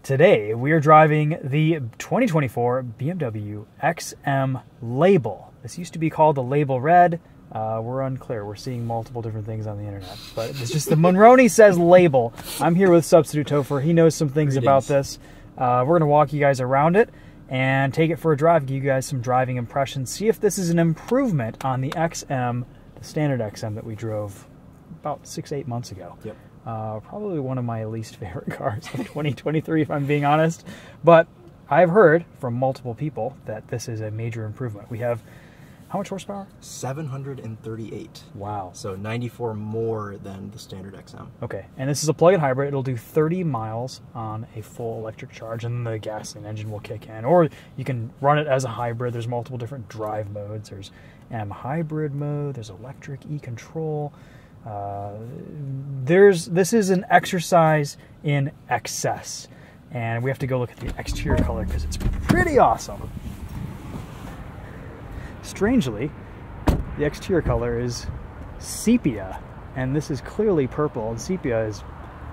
Today, we are driving the 2024 BMW XM Label. This used to be called the Label Red. We're unclear. We're seeing multiple different things on the internet. But it's just the Monroney says Label. I'm here with Substitute Topher. He knows some things about this. We're going to walk you guys around it and take it for a drive, give you guys some driving impressions, see if this is an improvement on the XM, the standard XM that we drove about 6-8 months ago. Yep. Probably one of my least favorite cars of 2023, if I'm being honest. But I've heard from multiple people that this is a major improvement. We have, how much horsepower? 738. Wow. So 94 more than the standard XM. Okay, and this is a plug-in hybrid. It'll do 30 miles on a full electric charge, and then the gasoline engine will kick in. Or you can run it as a hybrid. There's multiple different drive modes. There's M hybrid mode. There's electric e-control. This is an exercise in excess, and we have to go look at the exterior color because it's pretty awesome. Strangely, the exterior color is sepia, and this is clearly purple, and sepia is,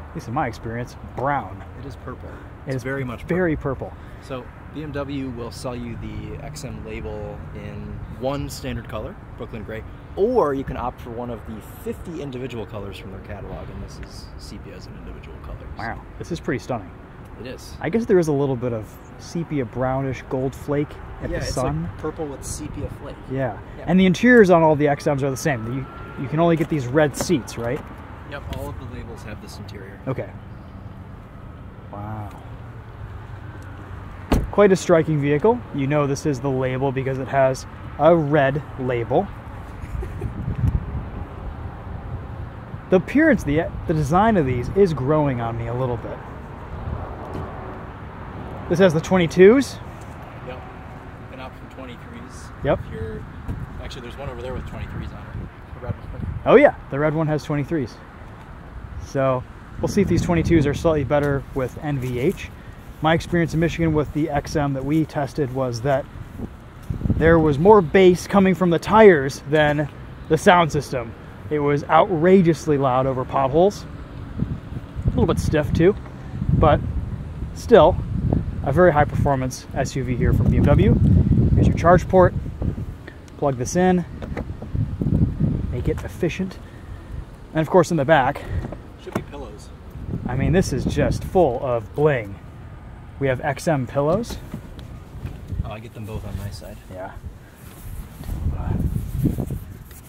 at least in my experience, brown. It is purple. It's very much purple. Very purple. So BMW will sell you the XM Label in one standard color, Brooklyn Gray, or you can opt for one of the 50 individual colors from their catalog, and this is sepia as an individual color. Wow, this is pretty stunning. It is. I guess there is a little bit of sepia brownish gold flake at the sun. It's like purple with sepia flake. Yeah, and the interiors on all the XMs are the same. You can only get these red seats, right? Yep, all of the labels have this interior. Okay. Wow. Quite a striking vehicle. You know this is the Label because it has a red label. The appearance, the design of these is growing on me a little bit. This has the 22s. Yep. And out from 23s. Yep. Actually, there's one over there with 23s on it. The red one. Oh yeah, the red one has 23s. So we'll see if these 22s are slightly better with NVH. My experience in Michigan with the XM that we tested was that there was more bass coming from the tires than the sound system. It was outrageously loud over potholes. A little bit stiff too, but still a very high performance SUV here from BMW. Here's your charge port. Plug this in, make it efficient. And of course in the back, should be pillows. I mean, this is just full of bling. We have XM pillows. Oh, I get them both on my side. Yeah.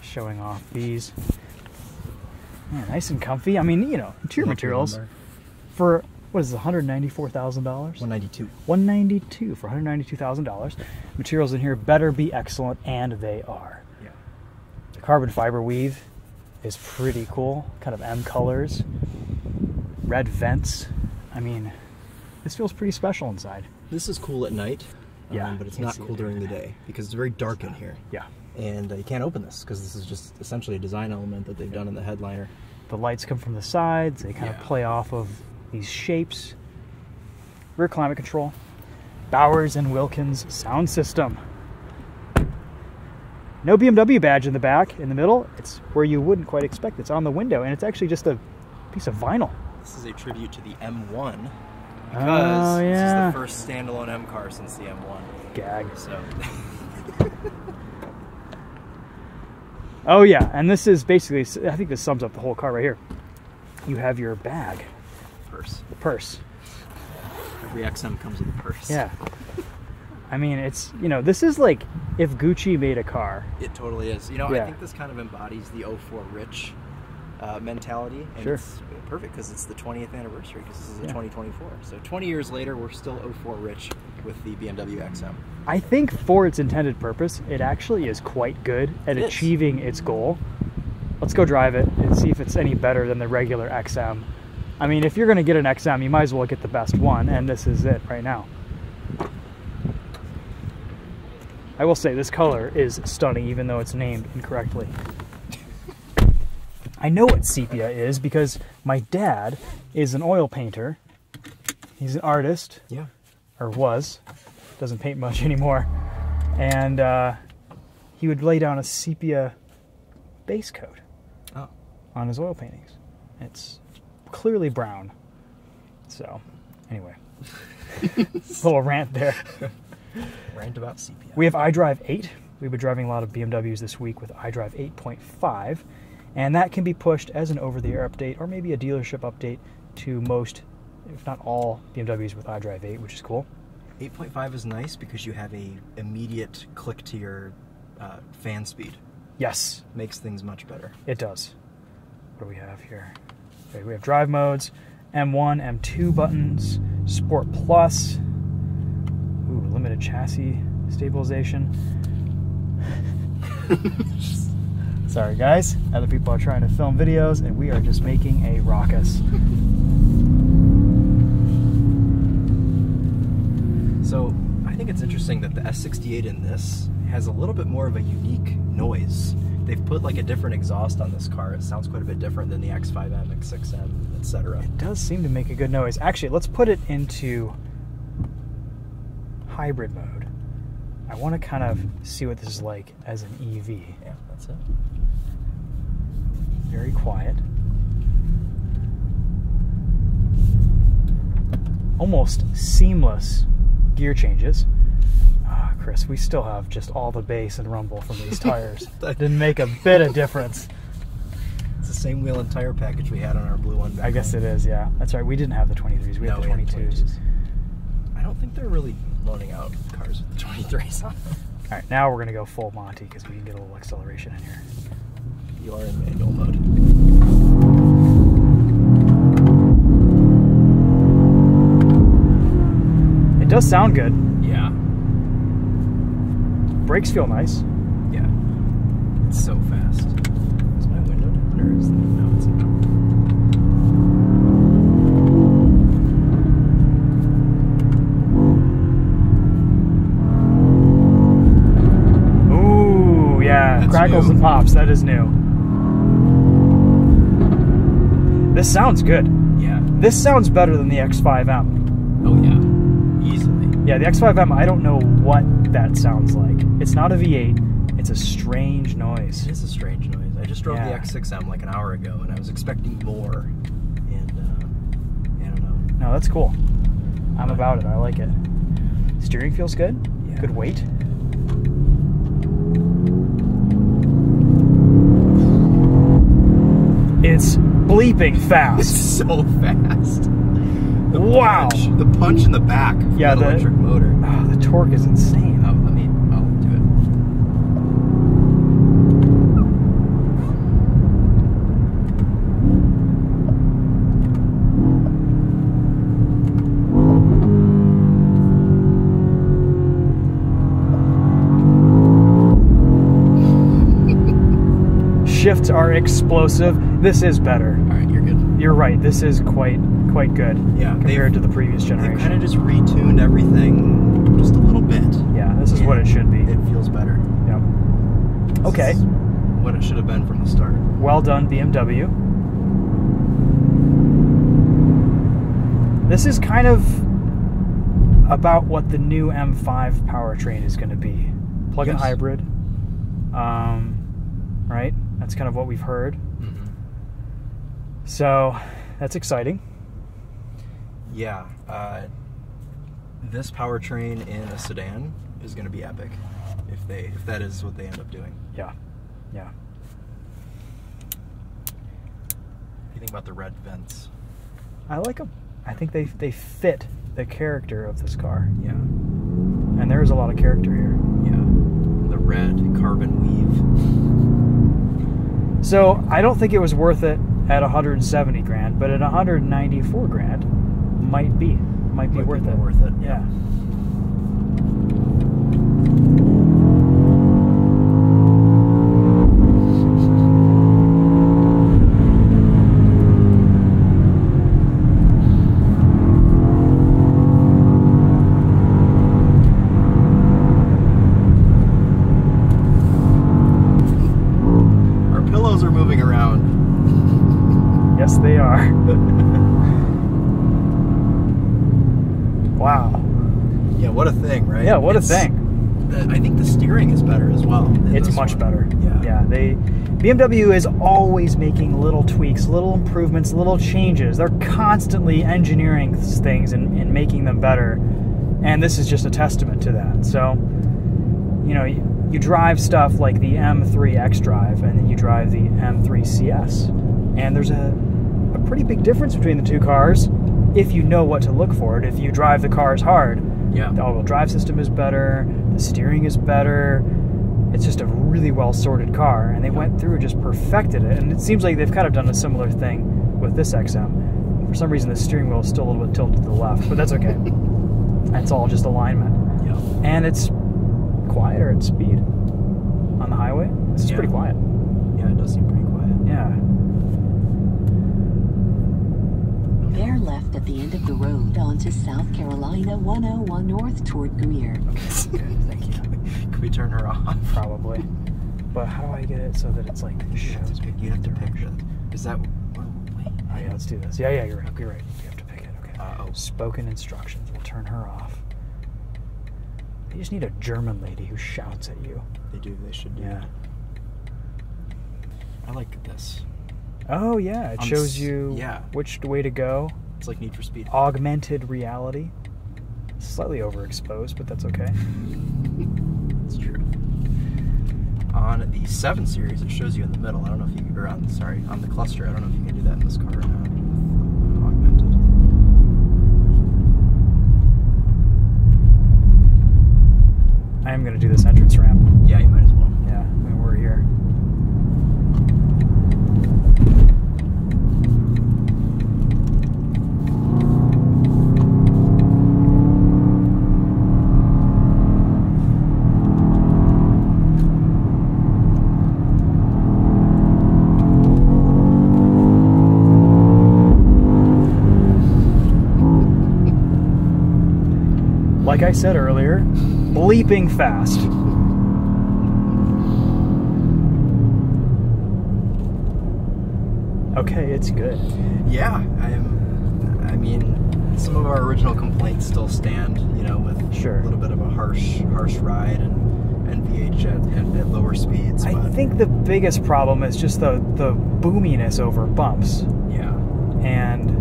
Showing off these. Yeah, nice and comfy. I mean, you know, interior materials for, what is this, $194,000? $192. $192 for $192,000. Materials in here better be excellent, and they are. Yeah. The carbon fiber weave is pretty cool. Kind of M colors. Red vents. I mean, this feels pretty special inside. This is cool at night, yeah, but it's not cool during the day because it's very dark in here. Yeah. And you can't open this because this is just essentially a design element that they've done in the headliner. The lights come from the sides. They kind of play off of these shapes. Rear climate control. Bowers and Wilkins sound system. No BMW badge in the back. In the middle, it's where you wouldn't quite expect. It's on the window, and it's actually just a piece of vinyl. This is a tribute to the M1 because this is the first standalone M car since the M1. Gag. So. Oh yeah, and this is basically, I think this sums up the whole car right here. You have your bag. Purse. The purse. Every XM comes with a purse. Yeah. I mean, it's, you know, this is like if Gucci made a car. It totally is. You know, I think this kind of embodies the 04 Rich mentality. And it's perfect because it's the 20th anniversary because this is a 2024. So 20 years later, we're still 04 Rich with the BMW XM. I think for its intended purpose, it actually is quite good at achieving its goal. Let's go drive it and see if it's any better than the regular XM. I mean, if you're going to get an XM, you might as well get the best one, and this is it right now. I will say this color is stunning, even though it's named incorrectly. I know what sepia is because my dad is an oil painter. He's an artist. Yeah. Or was. Doesn't paint much anymore. And he would lay down a sepia base coat on his oil paintings. It's clearly brown. So, anyway. Little rant there. Rant about Sepia. We have iDrive 8. We've been driving a lot of BMWs this week with iDrive 8.5, and that can be pushed as an over-the-air update or maybe a dealership update to most, if not all, BMWs with iDrive 8, which is cool. 8.5 is nice because you have a immediate click to your fan speed. Yes. Makes things much better. It does. What do we have here? Okay, we have drive modes, M1, M2 buttons, Sport Plus, ooh, limited chassis stabilization. Sorry guys, other people are trying to film videos and we are just making a ruckus. So I think it's interesting that the S68 in this has a little bit more of a unique noise. They've put like a different exhaust on this car. It sounds quite a bit different than the X5M, X6M, etc. It does seem to make a good noise. Actually, let's put it into hybrid mode. I want to kind of see what this is like as an EV. Yeah, that's it. Very quiet. Almost seamless gear changes. Ah, Chris, we still have just all the bass and rumble from these tires. That didn't make a bit of difference. It's the same wheel and tire package we had on our blue one back I guess home. It is, yeah. That's right, we didn't have the 23s, we had the 22s. I don't think they're really loaning out cars with the 23s on them. Alright, now we're going to go full Monty because we can get a little acceleration in here. You are in manual mode. It does sound good. Yeah. Brakes feel nice. Yeah. It's so fast. Is my window down or is it? No, it's not. Ooh, yeah. That's Crackles new. and pops. That is new. This sounds good. Yeah. This sounds better than the X5M. Oh, yeah. Easily. Yeah, the X5M, I don't know what that sounds like. It's not a V8. It's a strange noise. It is a strange noise. I just drove Yeah. the X6M like an hour ago, and I was expecting more. And, I don't know. No, that's cool. I'm about it. I like it. Steering feels good. Yeah. Good weight. It's bleeping fast. It's so fast. Wow. The punch in the back of Yeah, that electric motor. Oh, the torque is insane. Oh, I'll do it. Shifts are explosive. This is better. All right, you're good. You're right. This is quite good. Yeah, compared to the previous They generation. kind of just retuned everything just a little bit. Yeah, this is what it should be. It feels better. Yep. Okay. This is what it should have been from the start. Well done, BMW. This is kind of about what the new M5 powertrain is going to be. Plug-in hybrid. Right? That's kind of what we've heard. Mm-hmm. So, that's exciting. Yeah. This powertrain in a sedan is going to be epic if that is what they end up doing. Yeah. Yeah. What do you think about the red vents? I like them. I think they fit the character of this car. Yeah. And there is a lot of character here. Yeah. The red carbon weave. So I don't think it was worth it at 170 grand, but at 194 grand, might be worth it. Worth it. Yeah. Pillows are moving around. Yes, they are. Wow. Yeah, what a thing, right? Yeah, what a thing. I think the steering is better as well. It's much better. Yeah. BMW is always making little tweaks, little improvements, little changes. They're constantly engineering things and making them better. And this is just a testament to that. So, you know, you drive stuff like the M3 xDrive, and then you drive the M3 CS. And there's a pretty big difference between the two cars if you know what to look for. If you drive the cars hard, the all-wheel drive system is better, the steering is better. It's just a really well-sorted car, and they went through and just perfected it. And it seems like they've kind of done a similar thing with this XM. For some reason, the steering wheel is still a little bit tilted to the left, but that's okay. It's all just alignment. And it's quieter at speed on the highway. This is pretty quiet. Yeah, it does seem pretty quiet. Yeah. Bear left at the end of the road onto South Carolina 101 North toward Greer. Okay, good, thank you. Can we turn her off? Probably. But how do I get it so that it's like shows me? You have to pick it. Is that... Oh, wait. Oh, yeah, let's do this. Yeah, you're right. You're right. You have to pick it. Okay. Spoken instructions. We'll turn her off. You just need a German lady who shouts at you. They do. They should do. Yeah. I like this. Oh, yeah. It shows you which way to go. It's like Need for Speed. Augmented reality. Slightly overexposed, but that's okay. That's true. On the 7 Series, it shows you in the middle. I don't know if you can... Or on the cluster. I don't know if you can do that in this car or not. Augmented. I am going to do this entrance ramp. Yeah, you might as well. Yeah, I mean, we're here. Like I said earlier, bleeping fast. Okay, it's good. Yeah, I mean, some of our original complaints still stand, you know, with a little bit of a harsh ride and VH at lower speeds. I think the biggest problem is just the boominess over bumps. Yeah. And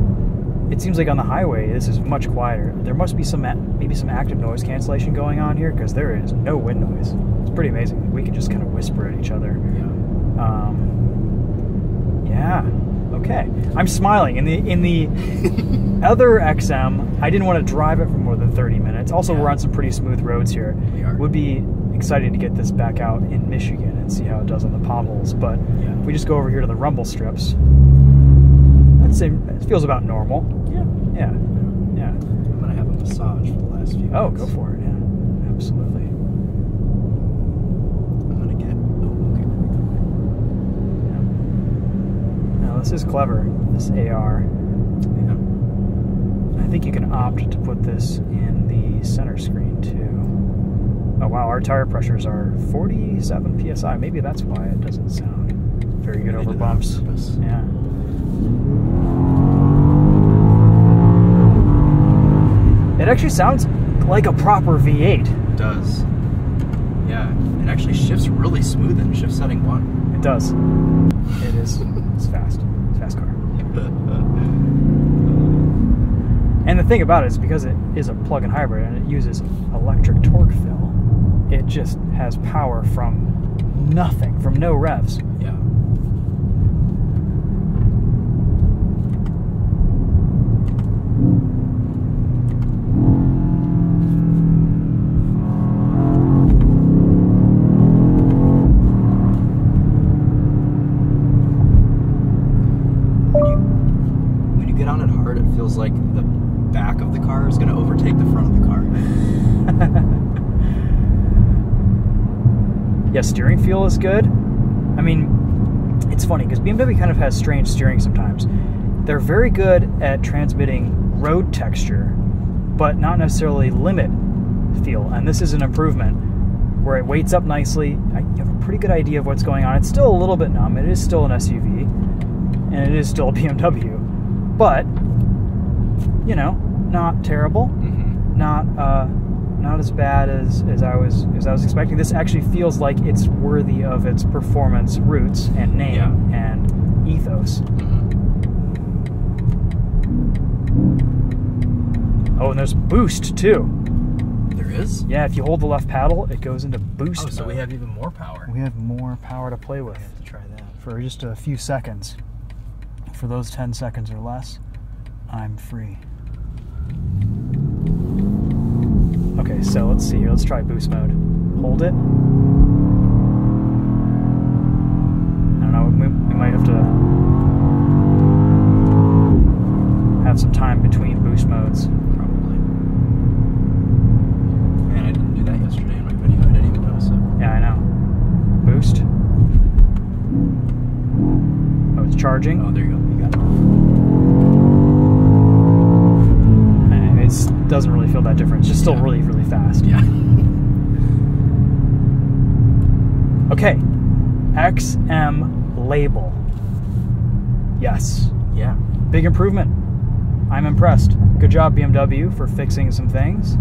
it seems like on the highway, this is much quieter. There must be maybe some active noise cancellation going on here, because there is no wind noise. It's pretty amazing. We can just kind of whisper at each other. Yeah. Okay. I'm smiling. In the other XM, I didn't want to drive it for more than 30 minutes. Also, we're on some pretty smooth roads here. We are. Would be exciting to get this back out in Michigan and see how it does on the potholes. But if we just go over here to the rumble strips, I'd say it feels about normal. Yeah. I'm gonna have a massage for the last few minutes. Oh, go for it. Yeah, absolutely. I'm gonna get. Oh, okay. Yeah. Now this is clever. This AR. Yeah. I think you can opt to put this in the center screen too. Oh wow, our tire pressures are 47 psi. Maybe that's why it doesn't sound very good over bumps. Yeah. It actually sounds like a proper V8. It does. Yeah, it actually shifts really smooth in shift setting 1. It does. It is. It's fast. It's a fast car. And the thing about it is, because it is a plug-in hybrid and it uses electric torque fill, it just has power from nothing, from no revs. Yeah. Feels like the back of the car is going to overtake the front of the car. Yeah, steering feel is good. I mean, it's funny because BMW kind of has strange steering sometimes. They're very good at transmitting road texture, but not necessarily limit feel. And this is an improvement where it weights up nicely. You have a pretty good idea of what's going on. It's still a little bit numb. It is still an SUV, and it is still a BMW, but you know, not terrible, not not as bad as I was expecting. This actually feels like it's worthy of its performance roots and name and ethos. Oh, and there's boost too. There is? Yeah, if you hold the left paddle, it goes into boost mode. So we have even more power. We have more power to play with. I have to try that. For just a few seconds. For those 10 seconds or less, I'm free. Okay, so let's see here. Let's try boost mode. Hold it. I don't know, we might have to have some time between boost modes. Probably. Man, I didn't do that yesterday in my video. I didn't even notice it. Yeah, I know. Boost. Oh, it's charging. Oh, there you go. You got it. It doesn't really feel that different. It's just still really, really fast. Yeah. Okay. XM label. Yes. Yeah. Big improvement. I'm impressed. Good job, BMW, for fixing some things.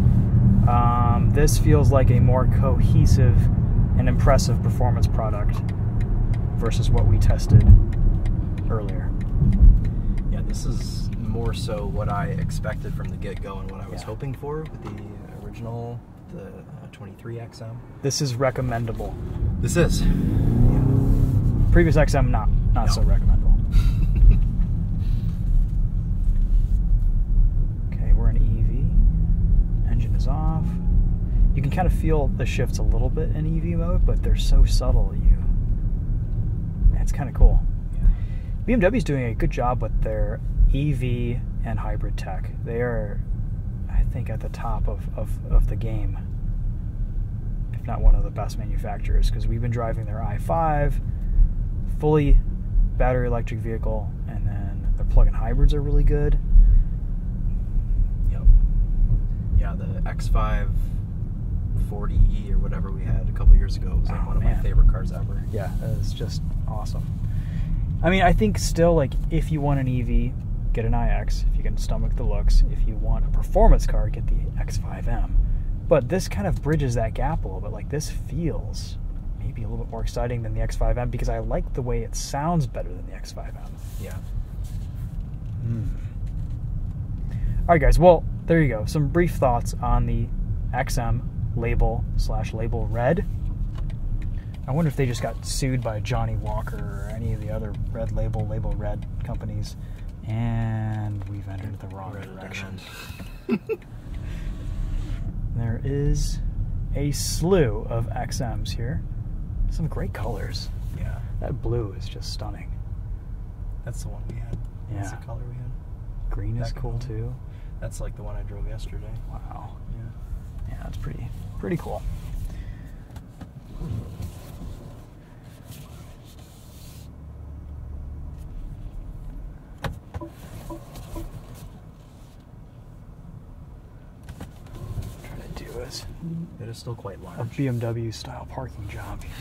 This feels like a more cohesive and impressive performance product versus what we tested earlier. Yeah, this is more so what I expected from the get-go and what I was hoping for with the original, the 23XM. This is recommendable. This is. Previous XM, not so recommendable. Okay, we're in EV. Engine is off. You can kind of feel the shifts a little bit in EV mode, but they're so subtle. It's kind of cool. Yeah. BMW's doing a good job with their EV and hybrid tech. They are, I think, at the top of the game, if not one of the best manufacturers, because we've been driving their i5, fully battery electric vehicle, and then their plug-in hybrids are really good. Yep. Yeah, the X5 40E or whatever we had a couple years ago was like one of my favorite cars ever. Yeah, it's just awesome. I mean, I think still, like, if you want an EV, get an iX. If you can stomach the looks. If you want a performance car, get the X5M. But this kind of bridges that gap a little bit. Like, this feels maybe a little bit more exciting than the X5M because I like the way it sounds better than the X5M. Yeah. All right, guys. Well, there you go. Some brief thoughts on the XM label/label red. I wonder if they just got sued by Johnny Walker or any of the other label red companies, and we've entered the wrong direction. There is a slew of XMs here. Some great colors. Yeah. That blue is just stunning. That's the one we had. Yeah. That's the color we had. Green is cool too. That's like the one I drove yesterday. Wow. Yeah. Yeah, that's pretty cool. It is still quite large. A BMW style parking job here.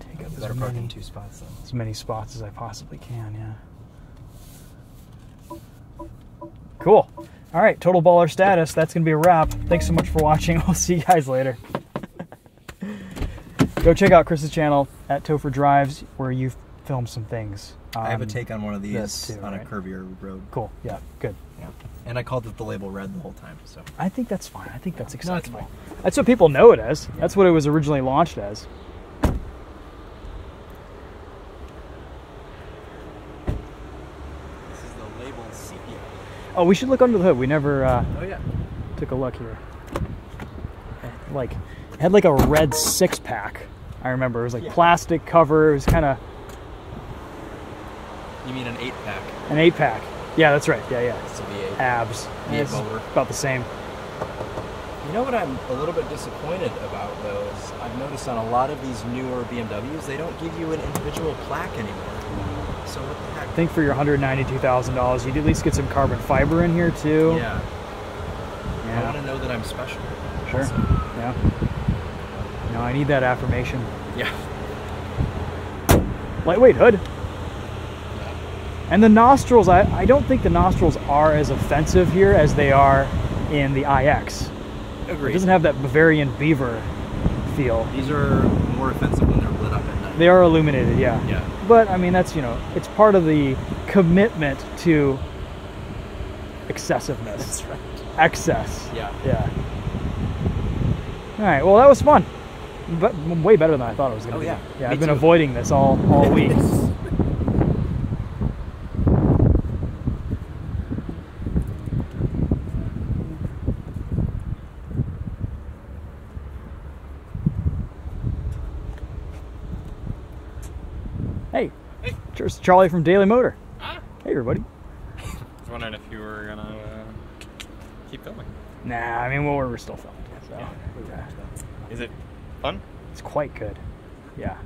Take up better park in 2 spots then. As many spots as I possibly can, yeah. Cool. All right, total baller status. That's going to be a wrap. Thanks so much for watching. I'll see you guys later. Go check out Chris's channel at TheTopher Drives, where you've filmed some things. I have a take on one of these too, on a curvier road. Cool. Yeah, good. Yeah. And I called it the label red the whole time. So I think that's fine. I think that's acceptable. No, it's fine. That's what people know it as. Yeah. That's what it was originally launched as. This is the label Sepia. Oh, we should look under the hood. We never oh yeah. took a look here. Like, it had like a red 6-pack. I remember it was like plastic cover. It was kind of. You mean an 8-pack? An 8-pack. Yeah, that's right. Yeah. It's a V8. Abs. V8 motor. About the same. You know what I'm a little bit disappointed about, though, is I've noticed on a lot of these newer BMWs, they don't give you an individual plaque anymore. So what the heck? I think for your $192,000, you'd at least get some carbon fiber in here, too. Yeah. I want to know that I'm special. Sure. Also. Yeah. No, I need that affirmation. Yeah. Lightweight hood. And the nostrils, I don't think the nostrils are as offensive here as they are in the iX. Agreed. It doesn't have that Bavarian beaver feel. These are more offensive when they're lit up at night. They are illuminated, yeah. Yeah. But I mean, that's, you know, it's part of the commitment to excessiveness. That's right. Excess. Yeah. Yeah. All right. Well, that was fun. But way better than I thought it was going to be. Yeah. Yeah. Me I've been too. avoiding this all week. Hey. Hey. Cheers, Charlie from Daily Motor. Ah. Hey, everybody. I was wondering if you were gonna keep filming. Nah, I mean, well, we're still filming. So. Yeah. Yeah. Is it fun? It's quite good. Yeah.